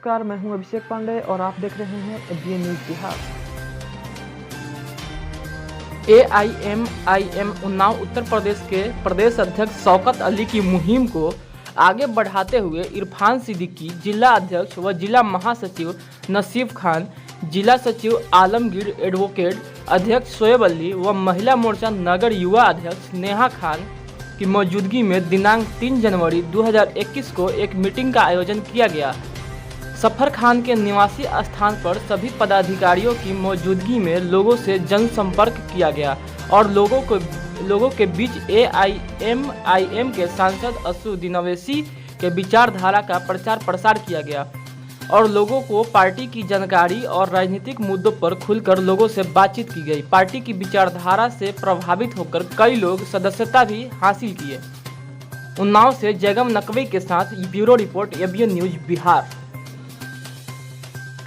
नमस्कार, मैं हूं अभिषेक पांडे और आप देख रहे हैं ABN news Bihar. AIMIM Unnao Uttar Pradesh के प्रदेश अध्यक्ष शौकत अली की मुहिम को आगे बढ़ाते हुए इरफान सिद्दीकी, जिला अध्यक्ष व जिला महासचिव नसीफ खान, जिला सचिव आलमगीर एडवोकेट, अध्यक्ष शोएब अली व महिला मोर्चा नगर युवा अध्यक्ष नेहा खान की मौजूदगी में दिनांक 3 जनवरी 2021 को एक मीटिंग का आयोजन किया गया। सफर खान के निवासी स्थान पर सभी पदाधिकारियों की मौजूदगी में लोगों से जनसंपर्क किया गया और लोगों के बीच एआईएमआईएम के सांसद असदुद्दीन ओवैसी के विचारधारा का प्रचार प्रसार किया गया और लोगों को पार्टी की जानकारी और राजनीतिक मुद्दों पर खुलकर लोगों से बातचीत की गई। पार्टी की विचारधारा से प्रभावित होकर कई लोग सदस्यता भी हासिल किए। उन्नाव से जगम नकवी के साथ bureau report ABN news Bihar.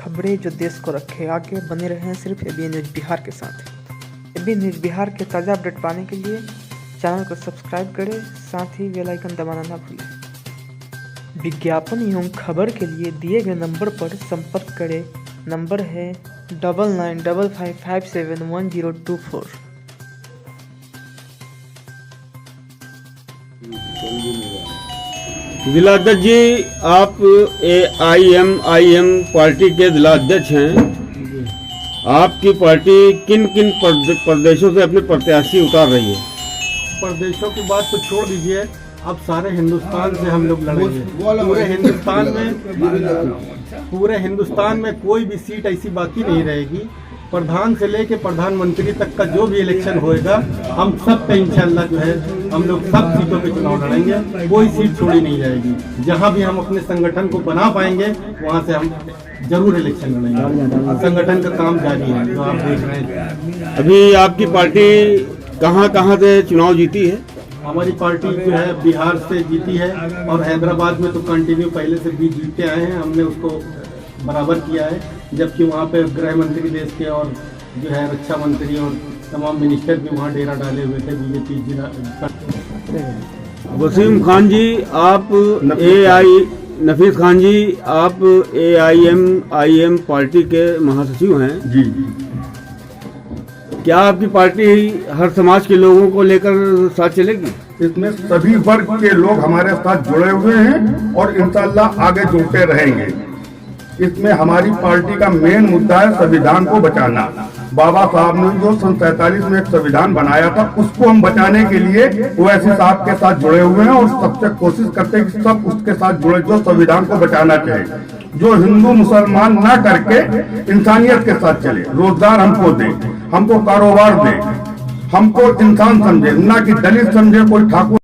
खबरें जो देश को रखे आगे, बने रहें सिर्फ एबीएन न्यूज बिहार के साथ। एबीएन न्यूज बिहार के ताज़ा अपडेट पाने के लिए चैनल को सब्सक्राइब करें, साथ ही बेल आइकन दबाना ना भूलें। विज्ञापन एवं खबर के लिए दिए गए नंबर पर संपर्क करें। नंबर है 9955571024। जिला अध्यक्ष जी, आप एआईएमआईएम पार्टी के जिला अध्यक्ष हैं। आपकी पार्टी किन किन प्रदेशों से अपने प्रत्याशी उतार रही है? प्रदेशों की बात तो छोड़ दीजिए, अब सारे हिंदुस्तान से हम लोग लड़ेंगे। पूरे हिंदुस्तान में कोई भी सीट ऐसी बाकी नहीं रहेगी। प्रधान से लेके प्रधानमंत्री तक का जो भी इलेक्शन होएगा, हम सब पे इंशाल्लाह जो है हम लोग सब सीटों पे चुनाव लड़ेंगे। कोई सीट छोड़ी नहीं जाएगी। जहां भी हम अपने संगठन को बना पाएंगे वहां से हम जरूर इलेक्शन लड़ेंगे। संगठन का काम जारी है, जो आप देख रहे हैं। अभी आपकी पार्टी कहां से चुनाव जीती है? हमारी पार्टी जो है बिहार से जीती है और हैदराबाद में तो कंटिन्यू पहले से भी जीतते आए हैं। हमने उसको बराबर किया है, जबकि वहाँ पे गृह मंत्री देश के और जो है रक्षा मंत्री और तमाम मिनिस्टर भी वहाँ डेरा डाले हुए थे बीजेपी जिला। वसीम खान जी, आप नफीस खान जी, आप एआईएमआईएम पार्टी के महासचिव हैं जी। क्या आपकी पार्टी हर समाज के लोगों को लेकर साथ चलेगी? इसमें सभी वर्ग के लोग हमारे साथ जुड़े हुए हैं और इंशाल्लाह आगे जुड़ते रहेंगे। इसमें हमारी पार्टी का मेन मुद्दा है संविधान को बचाना। बाबा साहब ने जो सन 47 में एक संविधान बनाया था, उसको हम बचाने के लिए ओवैसी साहब के साथ जुड़े हुए हैं और सबसे कोशिश करते हैं कि सब उसके साथ जुड़े जो संविधान को बचाना चाहे, जो हिंदू मुसलमान ना करके इंसानियत के साथ चले, रोजगार हमको दे, हमको कारोबार दे, हमको इंसान समझे, ना कि दलित समझे, कोई ठाकुर